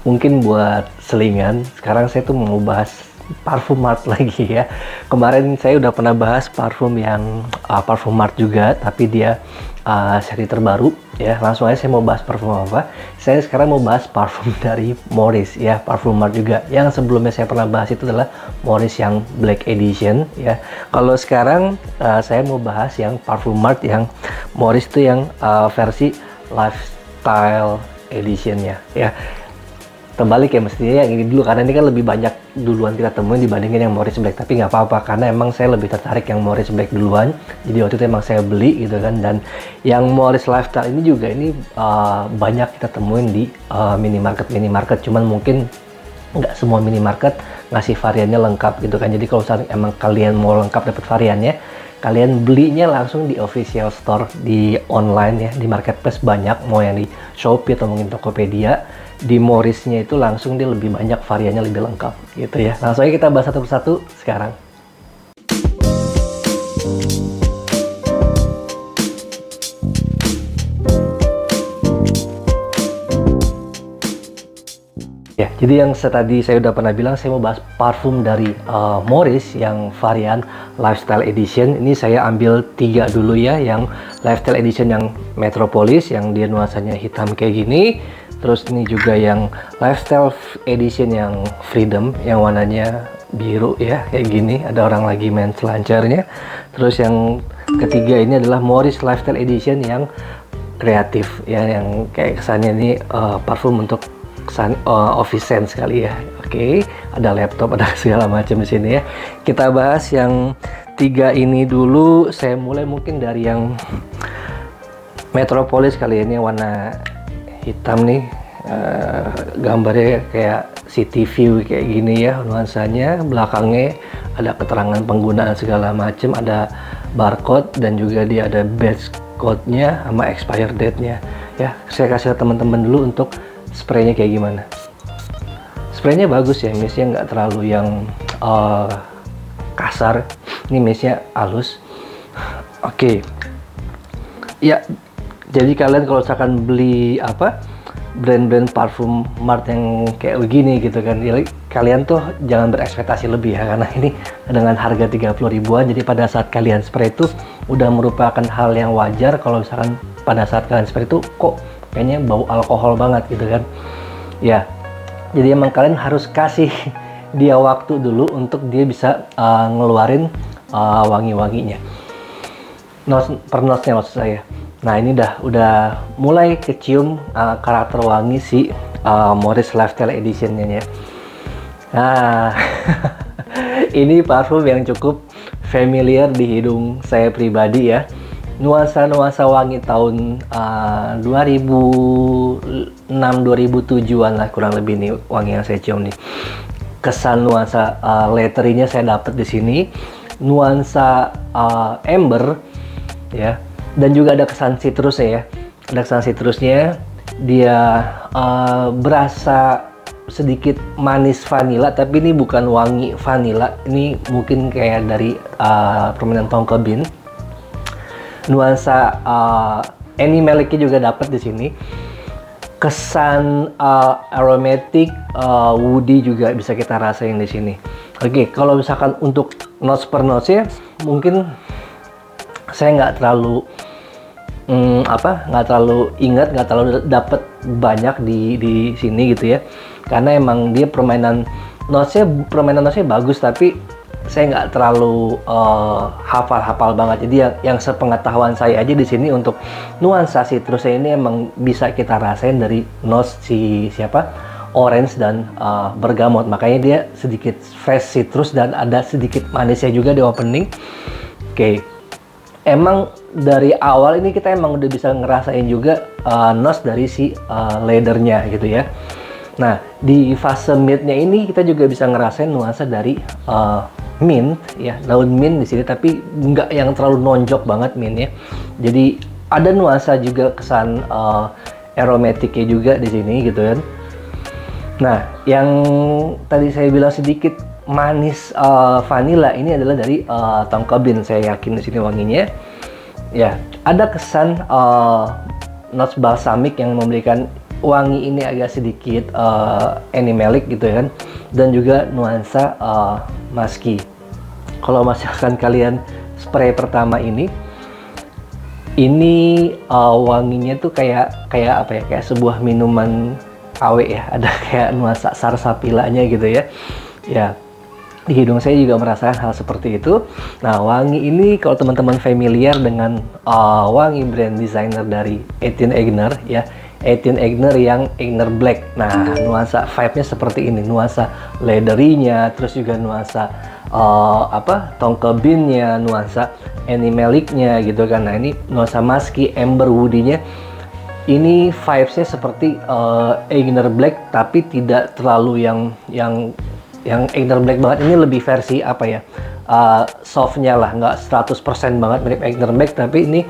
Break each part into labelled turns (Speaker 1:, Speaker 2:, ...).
Speaker 1: mungkin buat selingan, sekarang saya tuh mau bahas parfum Mart lagi ya. Kemarin saya udah pernah bahas parfum yang parfum Mart juga, tapi dia seri terbaru ya. Langsung aja saya mau bahas parfum apa. Saya sekarang mau bahas parfum dari Morris ya, parfum Mart juga. Yang sebelumnya saya pernah bahas itu adalah Morris yang Black Edition ya. Kalau sekarang saya mau bahas yang parfum Mart yang Morris itu yang versi Lifestyle Editionnya ya. Terbalik ya, mestinya yang ini dulu karena ini kan lebih banyak duluan kita temuin dibandingin yang Morris Black, tapi nggak apa-apa karena emang saya lebih tertarik yang Morris Black duluan, jadi waktu itu emang saya beli gitu kan. Dan yang Morris Lifestyle ini juga ini banyak kita temuin di minimarket, cuman mungkin nggak semua minimarket ngasih variannya lengkap gitu kan. Jadi kalau misalnya emang kalian mau lengkap dapat variannya, kalian belinya langsung di official store di online ya, di marketplace banyak, mau yang di Shopee atau mungkin Tokopedia. Di Morrisnya itu langsung dia lebih banyak variannya, lebih lengkap gitu ya. Langsung aja kita bahas satu persatu sekarang. Ya, jadi yang tadi saya udah pernah bilang saya mau bahas parfum dari Morris yang varian Lifestyle Edition. Ini saya ambil 3 dulu ya, yang Lifestyle Edition yang Metropolis yang dia nuansanya hitam kayak gini. Terus ini juga yang Lifestyle Edition yang Freedom yang warnanya biru ya, kayak gini. Ada orang lagi main selancarnya. Terus yang ketiga ini adalah Morris Lifestyle Edition yang kreatif ya, yang kayak kesannya ini parfum untuk kesan office sense kali ya. Oke, ada laptop, ada segala macam di sini ya. Kita bahas yang 3 ini dulu. Saya mulai mungkin dari yang Metropolis kali ini, warna hitam nih, gambarnya kayak city view kayak gini ya nuansanya. Belakangnya ada keterangan penggunaan segala macam, ada barcode dan juga dia ada batch code-nya sama expire date-nya ya. Saya kasih teman-teman dulu untuk spraynya kayak gimana. Spraynya bagus ya, mistnya nggak terlalu yang kasar. Ini mistnya halus. Oke. Ya, jadi kalian kalau misalkan beli brand-brand parfum Mart yang kayak begini gitu kan, ya, kalian tuh jangan berekspektasi lebih ya, karena ini dengan harga 30 ribuan. Jadi pada saat kalian spray itu udah merupakan hal yang wajar kalau misalkan pada saat kalian spray itu kok kayaknya bau alkohol banget gitu kan ya. Jadi emang kalian harus kasih dia waktu dulu untuk dia bisa ngeluarin wangi-wanginya, per notesnya maksud saya. Nah, ini udah mulai kecium karakter wangi si Morris Lifestyle Edition-nya ya. Nah, ini parfum yang cukup familiar di hidung saya pribadi ya. Nuansa-nuansa wangi tahun 2006-2007an lah kurang lebih nih wangi yang saya cium nih. Kesan nuansa letteringnya saya dapat di sini. Nuansa amber ya. Dan juga ada kesan citrusnya ya. Ada kesan citrusnya. Dia berasa sedikit manis vanilla, tapi ini bukan wangi vanilla. Ini mungkin kayak dari permainan Tonka Bean. Nuansa animalicnya juga dapat di sini. Kesan aromatic, woody juga bisa kita rasain di sini. Oke, kalau misalkan untuk notes per notesnya mungkin saya nggak terlalu nggak terlalu ingat, nggak terlalu dapat banyak di sini gitu ya, karena emang dia permainan notesnya bagus, tapi saya nggak terlalu hafal banget. Jadi yang sepengetahuan saya aja di sini untuk nuansa citrusnya ini emang bisa kita rasain dari notes orange dan bergamot. Makanya dia sedikit fresh citrus dan ada sedikit manisnya juga di opening. Oke. Emang dari awal ini kita emang udah bisa ngerasain juga notes dari si leathernya gitu ya. Nah, di fase mid-nya ini kita juga bisa ngerasain nuansa dari mint ya, daun mint di sini, tapi nggak yang terlalu nonjok banget mintnya. Jadi ada nuansa juga kesan aromatiknya juga di sini gitu kan. Nah, yang tadi saya bilang sedikit manis vanilla ini adalah dari Tonka Bean. Saya yakin di sini wanginya. Ya, ada kesan notes balsamic yang memberikan wangi ini agak sedikit animalic gitu kan, dan juga nuansa musky. Kalau misalkan kalian spray pertama ini wanginya tuh kayak apa ya, kayak sebuah minuman AW ya, ada kayak nuansa sarsapilanya gitu ya. Ya, di hidung saya juga merasakan hal seperti itu. Nah, wangi ini kalau teman-teman familiar dengan wangi brand designer dari Etienne Egner ya, Etienne Egner yang Egner Black. Nah, nuansa vibe-nya seperti ini, nuansa leathery-nya, terus juga nuansa tonka bean-nya, nuansa animalic-nya gitu kan. Nah, ini nuansa musky, amber woody-nya. Ini vibes-nya seperti Egner Black, tapi tidak terlalu yang Egner Black banget. Ini lebih versi apa ya, soft-nya lah, nggak 100% banget mirip Egner Black, tapi ini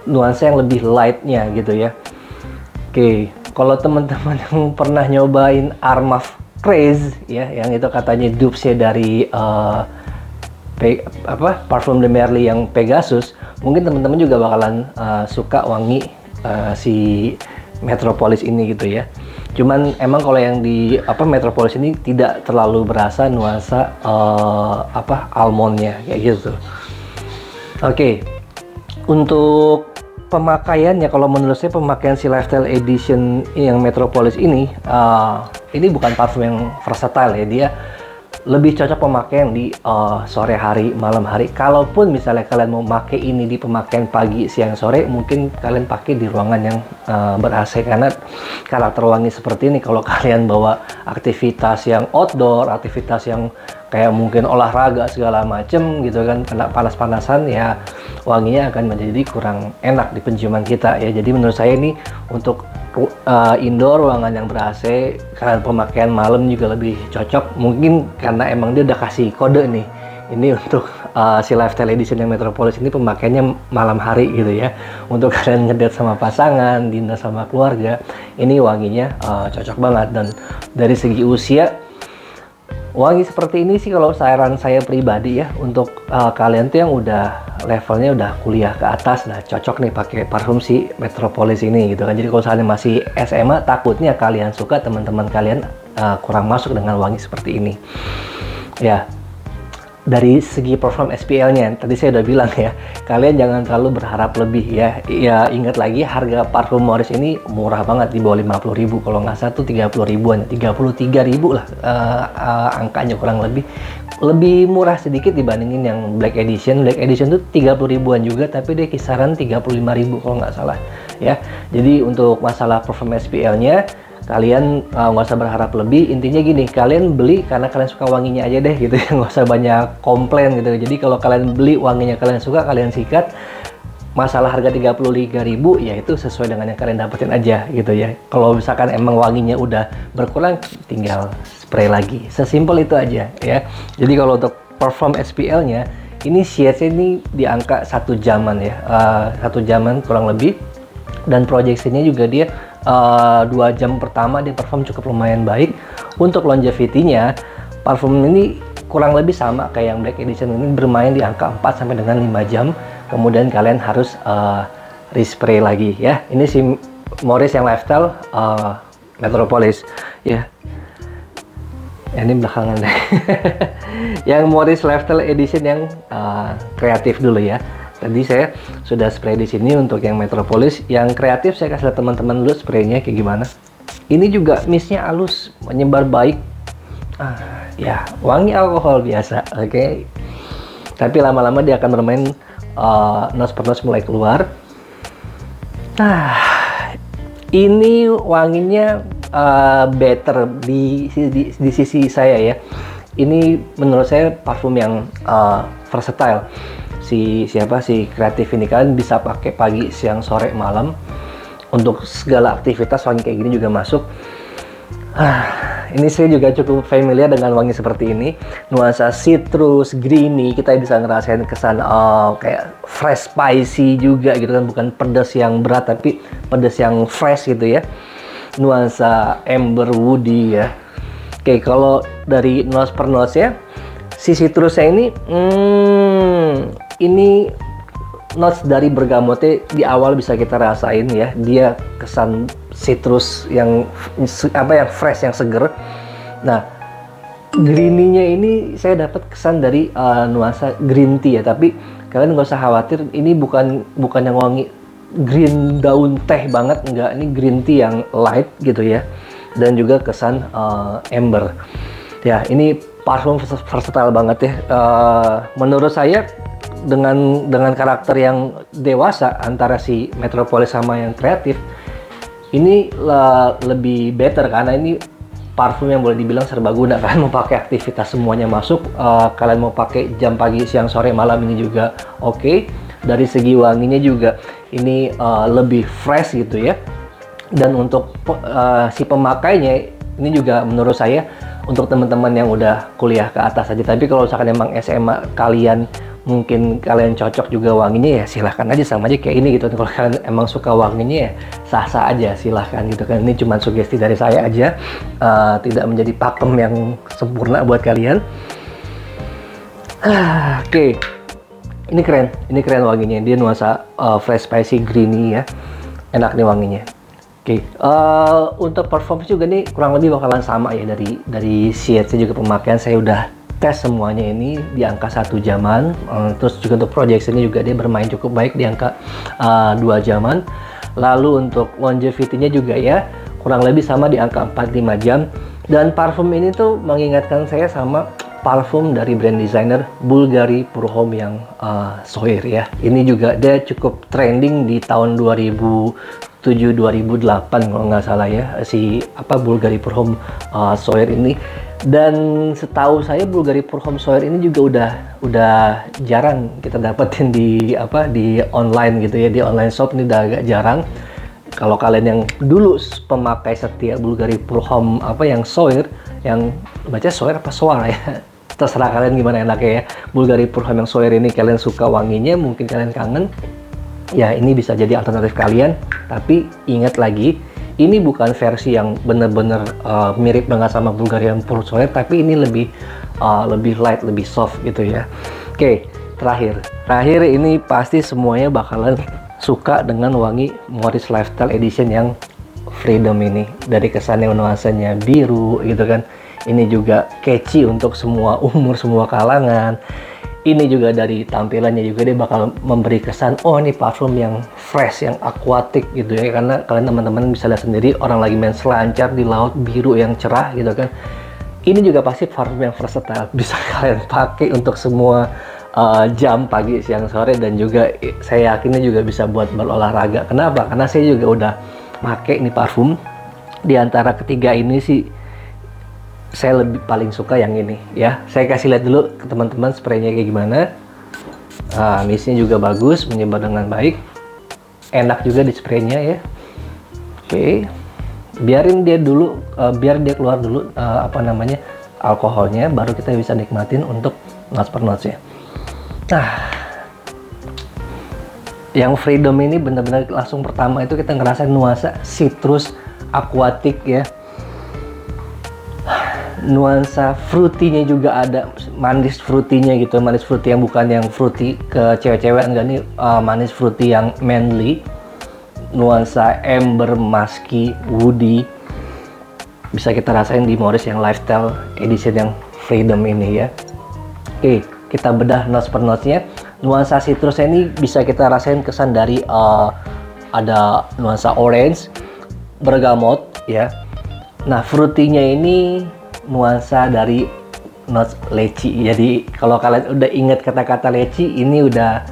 Speaker 1: nuansa yang lebih light-nya gitu ya. Oke, kalau teman-teman yang pernah nyobain Armaf Craze ya, yang itu katanya dupes-nya dari parfum de Merli yang Pegasus, mungkin teman-teman juga bakalan suka wangi si Metropolis ini gitu ya. Cuman emang kalau yang di Metropolis ini tidak terlalu berasa nuansa almondnya kayak gitu. Oke. Untuk pemakaiannya, kalau menurut saya pemakaian si Lifestyle Edition yang Metropolis ini bukan parfum yang versatile ya. Dia lebih cocok pemakaian di sore hari, malam hari. Kalaupun misalnya kalian mau pakai ini di pemakaian pagi, siang, sore, mungkin kalian pakai di ruangan yang ber-AC, karena karakter wangi seperti ini kalau kalian bawa aktivitas yang outdoor, aktivitas yang kayak mungkin olahraga segala macem gitu kan, kena panas-panasan ya, wanginya akan menjadi kurang enak di penciuman kita ya. Jadi menurut saya ini untuk indoor, ruangan yang ber-AC, karena pemakaian malam juga lebih cocok. Mungkin karena emang dia udah kasih kode nih, ini untuk si Lifestyle Edition yang Metropolis ini pemakaiannya malam hari gitu ya. Untuk kalian ngedate sama pasangan, dinner sama keluarga, ini wanginya cocok banget. Dan dari segi usia, wangi seperti ini sih kalau saran saya pribadi ya, untuk kalian tuh yang udah levelnya udah kuliah ke atas, nah cocok nih pakai parfum si Metropolis ini gitu kan. Jadi kalau misalnya masih SMA, takutnya kalian suka, teman-teman kalian kurang masuk dengan wangi seperti ini ya. Dari segi perform SPL-nya, tadi saya udah bilang ya, kalian jangan terlalu berharap lebih ya. Ya ingat lagi, harga parfum Morris ini murah banget, di bawah 50.000, kalau nggak salah tuh 30 ribuan, 33.000 lah angkanya kurang lebih. Lebih murah sedikit dibandingin yang Black Edition. Black Edition tuh 30 ribuan juga, tapi dia kisaran 35.000 kalau nggak salah ya. Jadi untuk masalah perform SPL-nya, kalian nggak usah berharap lebih. Intinya gini, kalian beli karena kalian suka wanginya aja deh gitu ya, nggak usah banyak komplain gitu. Jadi kalau kalian beli wanginya kalian suka, kalian sikat. Masalah harga 33.000 ya itu sesuai dengan yang kalian dapetin aja gitu ya. Kalau misalkan emang wanginya udah berkurang, tinggal spray lagi, sesimpel itu aja ya. Jadi kalau untuk perform SPL-nya, ini shades-nya ini di angka 1 jaman ya, 1 jaman kurang lebih. Dan projeksinya juga dia 2 jam pertama dia perform cukup lumayan baik. Untuk longevity-nya, parfum ini kurang lebih sama kayak yang Black Edition ini, bermain di angka 4 sampai dengan 5 jam. Kemudian kalian harus respray lagi ya. Ini si Morris yang Lifestyle Metropolis ya. Ini belakangan deh. Yang Morris Lifestyle Edition yang kreatif dulu ya. Tadi saya sudah spray di sini untuk yang Metropolis. Yang kreatif saya kasih lihat teman-teman dulu spraynya kayak gimana. Ini juga mistnya halus, menyebar baik. Ya, wangi alkohol biasa, oke. Tapi lama-lama dia akan bermain, nose per nose mulai keluar. Nah, ini wanginya better di sisi saya ya. Ini menurut saya parfum yang versatile. Si kreatif ini, kalian bisa pakai pagi, siang, sore, malam. Untuk segala aktivitas wangi kayak gini juga masuk. Ini saya juga cukup familiar dengan wangi seperti ini. Nuansa citrus, greeny, kita bisa ngerasain kesan kayak fresh spicy juga gitu kan. Bukan pedas yang berat, tapi pedas yang fresh gitu ya. Nuansa amber woody ya. Oke, kalau dari nose per nose ya, si citrusnya ini notes dari bergamotnya di awal bisa kita rasain ya, dia kesan citrus yang yang fresh, yang seger. Nah, greeny-nya ini saya dapat kesan dari nuansa green tea ya, tapi kalian nggak usah khawatir, ini bukan yang wangi green daun teh banget, enggak, ini green tea yang light gitu ya, dan juga kesan amber. Ya, ini parfum versatile banget ya. Menurut saya dengan karakter yang dewasa antara si Metropolis sama yang kreatif, ini lebih better karena ini parfum yang boleh dibilang serbaguna. Kalian mau pakai aktivitas semuanya masuk, kalian mau pakai jam pagi, siang, sore, malam, ini juga oke. Dari segi wanginya juga ini lebih fresh gitu ya. Dan untuk si pemakainya ini juga menurut saya untuk teman-teman yang udah kuliah ke atas aja. Tapi kalau misalkan emang SMA kalian, mungkin kalian cocok juga wanginya, ya silahkan aja, sama aja kayak ini gitu. Kalau kalian emang suka wanginya ya sah-sah aja, silahkan gitu kan. Ini cuma sugesti dari saya aja, tidak menjadi pakem yang sempurna buat kalian. Oke. Ini keren wanginya. Dia nuansa fresh spicy greeny ya, enak nih wanginya. Oke, untuk performance juga nih kurang lebih bakalan sama ya, dari shade juga pemakaian saya udah tes semuanya ini di angka 1 jaman. Terus juga untuk projectionnya juga dia bermain cukup baik di angka 2 jaman. Lalu untuk longevity-nya juga ya kurang lebih sama di angka 4-5 jam. Dan parfum ini tuh mengingatkan saya sama parfum dari brand designer Bulgari Pour Homme yang Soir ya. Ini juga dia cukup trending di tahun 2007-2008 kalau nggak salah ya, si Bulgari Pour Homme Soir ini. Dan setahu saya Bulgari Pour Homme Soir ini juga udah jarang kita dapetin di online gitu ya, di online shop ini udah agak jarang. Kalau kalian yang dulu pemakai setia Bulgari Pour Homme yang Soir, yang baca Soir apa Soir ya, terserah kalian gimana enaknya ya. Bulgari Pour Homme yang Soir ini kalian suka wanginya, mungkin kalian kangen ya, ini bisa jadi alternatif kalian. Tapi ingat lagi, ini bukan versi yang bener-bener mirip banget sama Bulgari Pour Homme Soir, tapi ini lebih light, lebih soft gitu ya. Oke, terakhir ini pasti semuanya bakalan suka dengan wangi Morris Lifestyle Edition yang Freedom ini. Dari kesannya nuansanya biru gitu kan, ini juga catchy untuk semua umur, semua kalangan. Ini juga dari tampilannya juga dia bakal memberi kesan, oh ini parfum yang fresh, yang aquatic gitu ya. Karena kalian teman-teman bisa lihat sendiri, orang lagi main selancar di laut biru yang cerah gitu kan. Ini juga pasti parfum yang versatile, bisa kalian pakai untuk semua jam pagi, siang, sore, dan juga saya yakinnya juga bisa buat berolahraga. Kenapa? Karena saya juga udah pakai ini parfum. Di antara ketiga ini sih saya paling suka yang ini ya. Saya kasih lihat dulu ke teman-teman spraynya kayak gimana. Mistnya juga bagus, menyebar dengan baik, enak juga di spraynya ya. Oke, biarin dia dulu, biar dia keluar dulu alkoholnya, baru kita bisa nikmatin untuk notes per notes-nya. Nah, yang Freedom ini benar-benar langsung pertama itu kita ngerasain nuansa citrus aquatic ya. Nuansa fruity-nya juga ada, manis fruity-nya gitu, manis fruity yang bukan yang fruity ke cewek-cewek, enggak, nih manis fruity yang manly. Nuansa amber, musky, woody bisa kita rasain di Morris yang Lifestyle Edition yang Freedom ini ya. Oke, kita bedah notes per notes-nya. Nuansa citrusnya ini bisa kita rasain kesan dari ada nuansa orange, bergamot ya. Nah, fruity-nya ini nuansa dari notes leci. Jadi kalau kalian udah ingat kata-kata leci, ini udah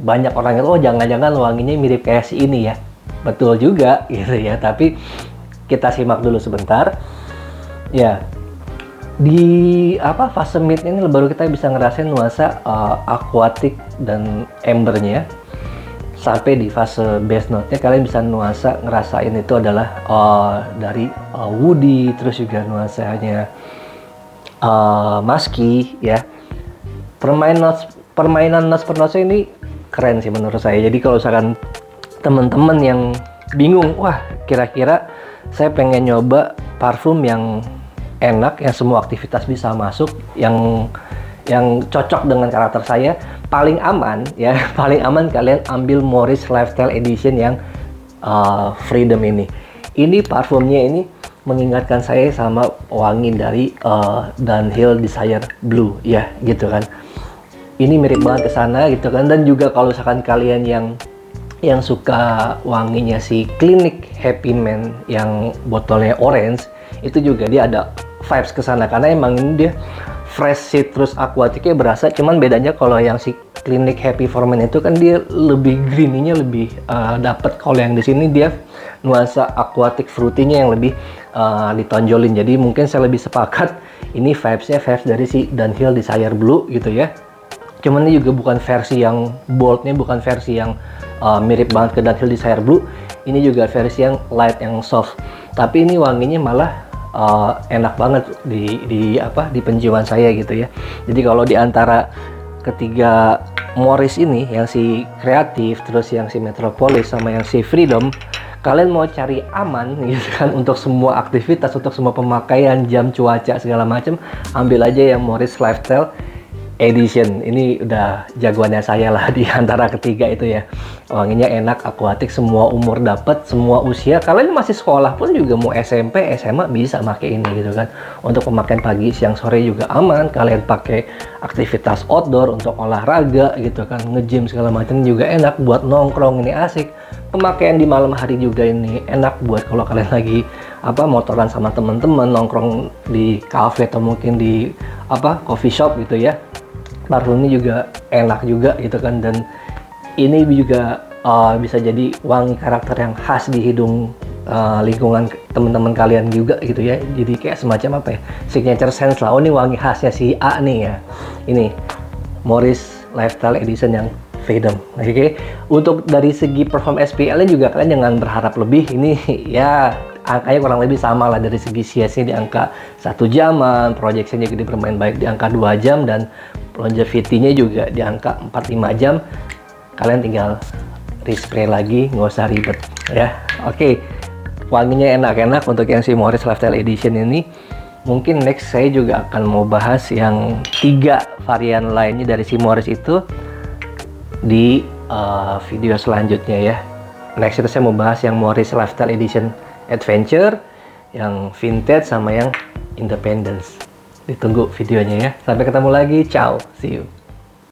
Speaker 1: banyak orang yang jangan-jangan wanginya mirip kayak si ini ya. Betul juga gitu ya, tapi kita simak dulu sebentar ya. Di fase mid ini baru kita bisa ngerasain nuansa aquatic dan ambernya. Sampai di fase base note-nya kalian bisa ngerasain itu adalah dari woody, terus juga nuansanya musky ya. Permainan notes per notes ini keren sih menurut saya. Jadi kalau misalkan teman-teman yang bingung, wah kira-kira saya pengen nyoba parfum yang enak, yang semua aktivitas bisa masuk, yang cocok dengan karakter saya, paling aman ya, paling aman kalian ambil Morris Lifestyle Edition yang Freedom ini. Ini parfumnya ini mengingatkan saya sama wangi dari Dunhill Desire Blue ya, gitu kan. Ini mirip banget ke sana gitu kan. Dan juga kalau misalkan kalian yang suka wanginya si Clinique Happy Man yang botolnya orange, itu juga dia ada vibes ke sana karena emang ini dia fresh citrus aquaticnya berasa. Cuman bedanya kalau yang si Clinique Happy for Men itu kan dia lebih greeninya lebih dapet. Kalau yang di sini dia nuansa aquatic fruity-nya yang lebih ditonjolin. Jadi mungkin saya lebih sepakat ini vibes-nya vibes dari si Dunhill Desire Blue gitu ya. Cuman ini juga bukan versi yang bold-nya, bukan versi yang mirip banget ke Dunhill Desire Blue. Ini juga versi yang light, yang soft. Tapi ini wanginya malah enak banget di penciuman saya gitu ya. Jadi kalau di antara ketiga Morris ini, yang si kreatif, terus yang si Metropolis, sama yang si Freedom, kalian mau cari aman gitu kan untuk semua aktivitas, untuk semua pemakaian, jam, cuaca, segala macam, ambil aja yang Morris Lifestyle Edition. Ini udah jagoannya saya lah di antara ketiga itu ya. Wanginya enak, akuatik, semua umur dapat, semua usia. Kalian masih sekolah pun juga mau SMP, SMA bisa pakai ini gitu kan. Untuk pemakaian pagi, siang, sore juga aman. Kalian pakai aktivitas outdoor untuk olahraga gitu kan, nge-gym segala macam juga enak. Buat nongkrong ini asik. Pemakaian di malam hari juga ini enak buat kalau kalian lagi motoran sama teman-teman, nongkrong di cafe atau mungkin di coffee shop gitu ya. Parfum ini juga enak juga gitu kan, dan ini juga bisa jadi wangi karakter yang khas di hidung lingkungan teman-teman kalian juga gitu ya. Jadi kayak semacam signature sense lah. Oh, ini wangi khasnya si A nih ya. Ini Morris Lifestyle Edition yang Freedom. Oke. Untuk dari segi perform SPL-nya juga kalian jangan berharap lebih. Ini ya angkanya kurang lebih sama lah. Dari segi CSI di angka 1 jaman, projection-nya juga bermain baik di angka 2 jam, dan longevity-nya juga di angka 4-5 jam. Kalian tinggal respray lagi, nggak usah ribet ya. Oke. Wanginya enak-enak untuk yang si Morris Lifestyle Edition ini. Mungkin next saya juga akan mau bahas yang 3 varian lainnya dari si Morris itu di video selanjutnya ya. Next itu saya mau bahas yang Morris Lifestyle Edition Adventure, yang Vintage, sama yang Independence. Ditunggu videonya ya. Sampai ketemu lagi. Ciao. See you.